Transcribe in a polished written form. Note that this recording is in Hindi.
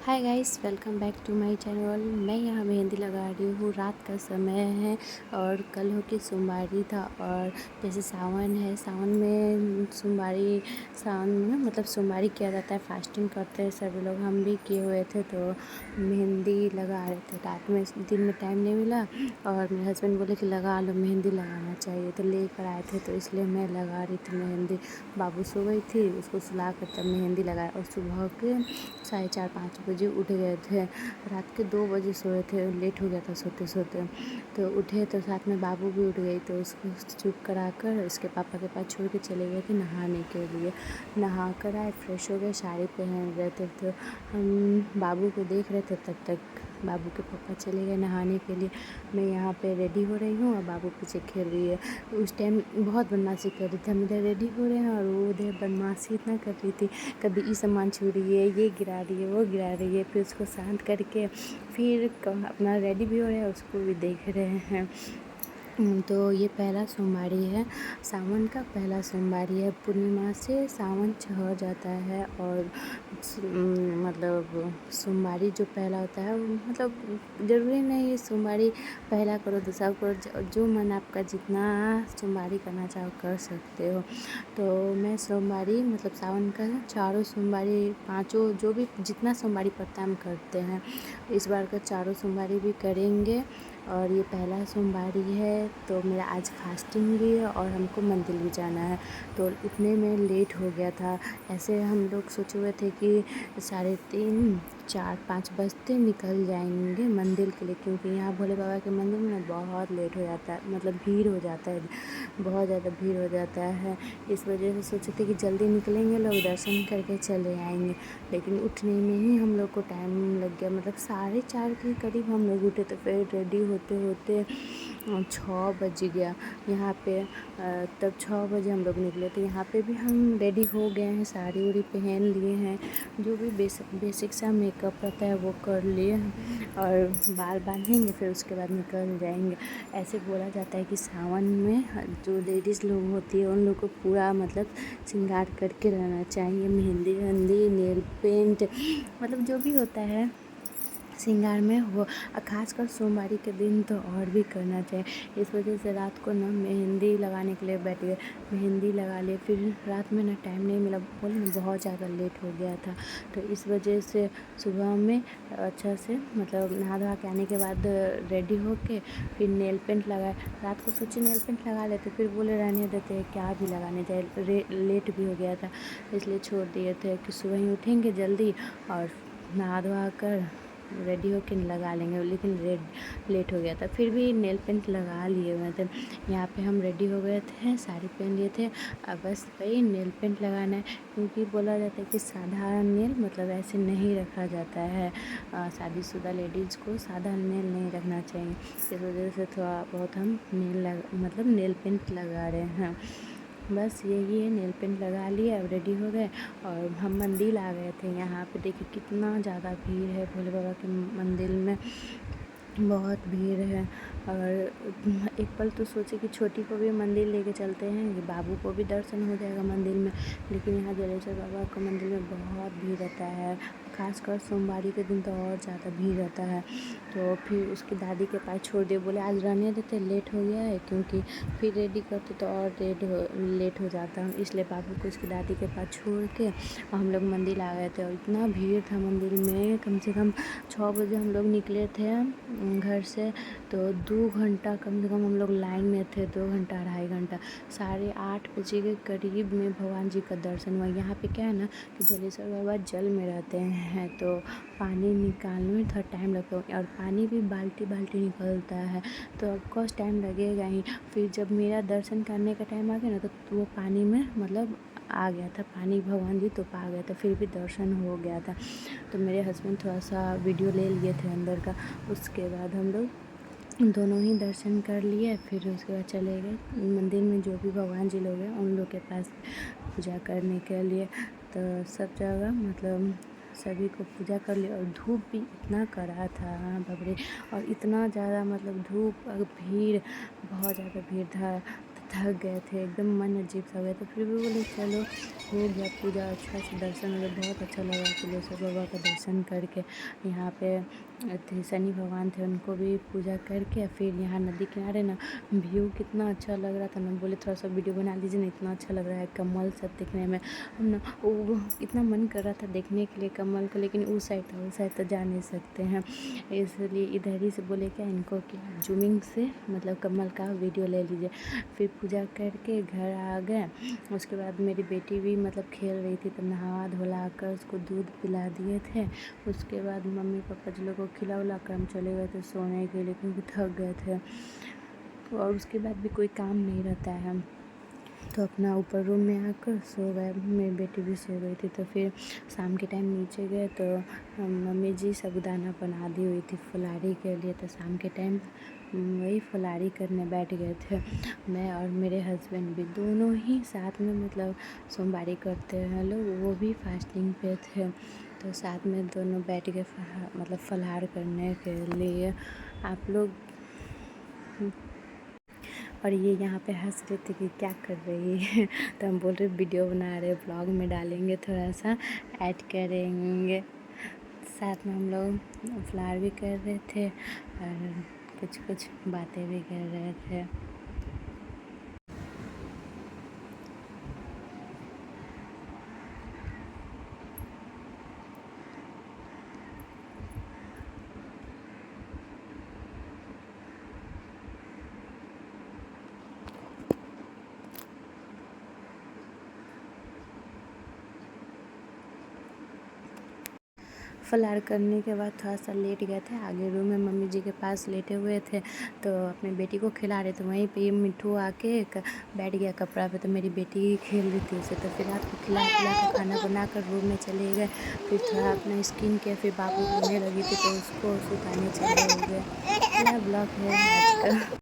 Hi guys, welcome back to my channel. मैं यहाँ मेहंदी लगा रही हूँ। रात का समय है और कल हो के सोमवारी था। और जैसे सावन है, सावन में सोमवारी, सावन में मतलब सोमवारी किया जाता है, फास्टिंग करते हैं सभी लोग। हम भी किए हुए थे तो मेहंदी लगा रहे थे। रात में, दिन में टाइम नहीं मिला और मेरे हस्बैंड बोले कि लगा लो, मेहंदी लगाना चाहिए, तो लेकर आए थे, तो इसलिए मैं लगा रही थी मेहंदी। बाबू सो गई थी, उसको सुला कर तब मेहंदी लगाया। और सुबह के 4:30-5 बजे उठ गए थे। रात के 2 बजे सोए थे, लेट हो गया था सोते सोते। तो उठे तो साथ में बाबू भी उठ गई, तो उसको चुप करा कर उसके पापा के पास छोड़ के चले गए थे नहाने के लिए। नहा कर आए, फ्रेश हो गए, साड़ी पहन रहे थे, तो हम बाबू को देख रहे थे। तब तक बाबू के पापा चले गए नहाने के लिए। मैं यहाँ पे रेडी हो रही हूँ और बाबू पीछे खेल रही है। उस टाइम बहुत बदमाशी कर रही थी। हम इधर रेडी हो रहे हैं और वो उधर बदमाशी इतना कर रही थी, कभी ये सामान छू रही है, ये गिरा रही है, वो गिरा रही है। फिर उसको शांत करके फिर अपना रेडी भी हो रहे हैं, उसको भी देख रहे हैं। तो ये पहला सोमवारी है, सावन का पहला सोमवारी है। पूर्णिमा से सावन चढ़ जाता है और मतलब सोमवारी जो पहला होता है, मतलब ज़रूरी नहीं है सोमवारी पहला करो दूसरा करो, जो मन आपका जितना सोमवारी करना चाहो कर सकते हो। तो मैं सोमवारी मतलब सावन का चारों सोमवारी, पाँचों जो भी जितना सोमवारी पड़ता है हम करते हैं। इस बार का चारों सोमवारी भी करेंगे और ये पहला सोमवारी है। तो मेरा आज फास्टिंग भी है और हमको मंदिर भी जाना है, तो उतने में लेट हो गया था। ऐसे हम लोग सोचे हुए थे कि 3:30, 4-5 बजते निकल जाएंगे मंदिर के लिए, क्योंकि यहाँ भोले बाबा के मंदिर में ना बहुत लेट हो जाता है, मतलब भीड़ हो जाता है, बहुत ज़्यादा भीड़ हो जाता है। इस वजह से सोचे थे कि जल्दी निकलेंगे, लोग दर्शन करके चले आएंगे। लेकिन उठने में ही हम लोग को टाइम लग गया, मतलब 4:30 के करीब हम लोग उठे, तो फिर रेडी होते होते 6 बज गया यहाँ पे। तब 6 बजे हम लोग निकले, तो यहाँ पे भी हम रेडी हो गए हैं, साड़ी उड़ी पहन लिए हैं, जो भी बेसिक सा मेकअप रहता है वो कर लिए और बाल बांधेंगे, फिर उसके बाद निकल जाएंगे। ऐसे बोला जाता है कि सावन में जो लेडीज़ लोग होती है उन लोग को पूरा मतलब श्रृंगार करके रहना चाहिए, मेहंदी वेहंदी, नेल पेंट, मतलब जो भी होता है श्रृंगार में वो। खासकर सोमवारी के दिन तो और भी करना चाहिए। इस वजह से रात को ना मेहंदी लगाने के लिए बैठ गए, मेहंदी लगा लिए। फिर रात में ना टाइम नहीं मिला, बोले ना बहुत ज़्यादा लेट हो गया था, तो इस वजह से सुबह में अच्छा से मतलब नहा धोवा के आने के बाद रेडी होके फिर नेल पेंट लगाए। रात को सोचे नेल पेंट लगा लेते, फिर बोले रहने देते हैं, क्या भी लगाने जाए, लेट भी हो गया था, इसलिए छोड़ दिए थे कि सुबह ही उठेंगे जल्दी और नहा धोवा कर रेडी होके लगा लेंगे। लेकिन लेट हो गया था, फिर भी नेल पेंट लगा लिए हुए थे। यहाँ पे हम रेडी हो गए थे, साड़ी पहन लिए थे, अब बस वही नेल पेंट लगाना है, क्योंकि बोला जाता है कि साधारण नेल मतलब ऐसे नहीं रखा जाता है। शादीशुदा लेडीज़ को साधारण नेल नहीं रखना चाहिए। इस वजह से थोड़ा बहुत हम मतलब नेल पेंट लगा रहे हैं। बस यही है, नेल पेंट लगा लिए, अब रेडी हो गए और हम मंदिर आ गए थे। यहाँ पे देखिए कितना ज़्यादा भीड़ है भोले बाबा के मंदिर में, बहुत भीड़ है। और एक पल तो सोचे कि छोटी को भी मंदिर लेके चलते हैं, कि बाबू को भी दर्शन हो जाएगा मंदिर में। लेकिन यहाँ जलेश्वर बाबा का मंदिर में बहुत भीड़ रहता है, खासकर सोमवारी के दिन तो और ज़्यादा भीड़ रहता है। तो फिर उसकी दादी के पास छोड़ दिए, बोले आज रहने देते, लेट हो गया है, क्योंकि फिर रेडी करते तो और लेट हो जाता, इसलिए बाबू को उसकी दादी के पास छोड़ के हम लोग मंदिर आ गए थे। और इतना भीड़ था मंदिर में, कम से कम 6 बजे हम लोग निकले थे घर से, तो 2 घंटा कम से कम हम लोग लाइन में थे, 2 घंटा 2.5 घंटा। 8:30 बजे के करीब में भगवान जी का दर्शन हुआ। यहाँ पे क्या है ना कि जलेश्वर बाबा जल में रहते हैं, तो पानी निकालने में थोड़ा टाइम लगता है, और पानी भी बाल्टी बाल्टी निकलता है, तो ऑफकोर्स टाइम लगेगा ही। फिर जब मेरा दर्शन करने का टाइम आ गया ना, तो वो पानी में मतलब आ गया था, पानी भगवान जी तो पा गया था, फिर भी दर्शन हो गया था। तो मेरे हस्बैंड थोड़ा सा वीडियो ले लिए थे अंदर का। उसके बाद हम लोग दोनों ही दर्शन कर लिए, फिर उसके बाद चले गए मंदिर में, जो भी भगवान जी लोग हैं उन लोग के पास पूजा करने के लिए। तो सब जगह मतलब सभी को पूजा कर लिया, और धूप भी इतना कड़ा था बाप रे, और इतना ज़्यादा मतलब धूप और भीड़, बहुत ज़्यादा भीड़ था। थक गए थे, एकदम मन अजीब सा हो गया था। फिर भी बोले चलो हो गया पूजा अच्छा से, दर्शन हो गया, बहुत अच्छा लगा। कुलेश्वर बाबा का दर्शन करके यहाँ पे थे शनि भगवान थे, उनको भी पूजा करके फिर यहाँ नदी किनारे ना व्यू कितना अच्छा लग रहा था ना, बोले थोड़ा सा वीडियो बना लीजिए ना, इतना अच्छा लग रहा है कमल सब दिखने में। हम ना वो इतना मन कर रहा था देखने के लिए कमल को, लेकिन उस साइड था, उस साइड तो जा नहीं सकते हैं, इसलिए इधर ही से बोले क्या इनको कि जूमिंग से मतलब कमल का वीडियो ले लीजिए। फिर पूजा करके घर आ गए। उसके बाद मेरी बेटी भी मतलब खेल रही थी, तो नहा धुला कर उसको दूध पिला दिए थे। उसके बाद मम्मी पापा जी लोग को खिला उला कर हम चले गए थे सोने के लिए, क्योंकि थक गए थे। और उसके बाद भी कोई काम नहीं रहता है, तो अपना ऊपर रूम में आकर सो गए। मेरी बेटी भी सो गई थी। तो फिर शाम के टाइम नीचे गए तो मम्मी जी साबूदाना बना दी हुई थी फुलहारी के लिए, तो शाम के टाइम वही फुलहारी करने बैठ गए थे। मैं और मेरे हस्बैंड भी दोनों ही साथ में मतलब सोमवारी करते हैं लोग, वो भी फास्टिंग पे थे, तो साथ में दोनों बैठ गए मतलब फलाहार करने के लिए। आप लोग और ये यहाँ पे हंस रहे थे कि क्या कर रही है तो हम बोल रहे वीडियो बना रहे, ब्लॉग में डालेंगे, थोड़ा सा ऐड करेंगे। साथ में हम लोग फ्लावर भी कर रहे थे और कुछ कुछ बातें भी कर रहे थे। फलाहार करने के बाद थोड़ा सा लेट गए थे, आगे रूम में मम्मी जी के पास लेटे हुए थे, तो अपनी बेटी को खिला रहे थे। वहीं पे ये मिट्ठू आके बैठ गया कपड़ा पे, तो मेरी बेटी खेल रही थी उसे, तो फिर रात को खिला पिला के खाना बना कर रूम में चले गए। फिर थोड़ा अपना स्किन केयर, फिर बाबू रोने लगी थी तो उसको सुताने चले गए। क्या ब्लॉग है आज का।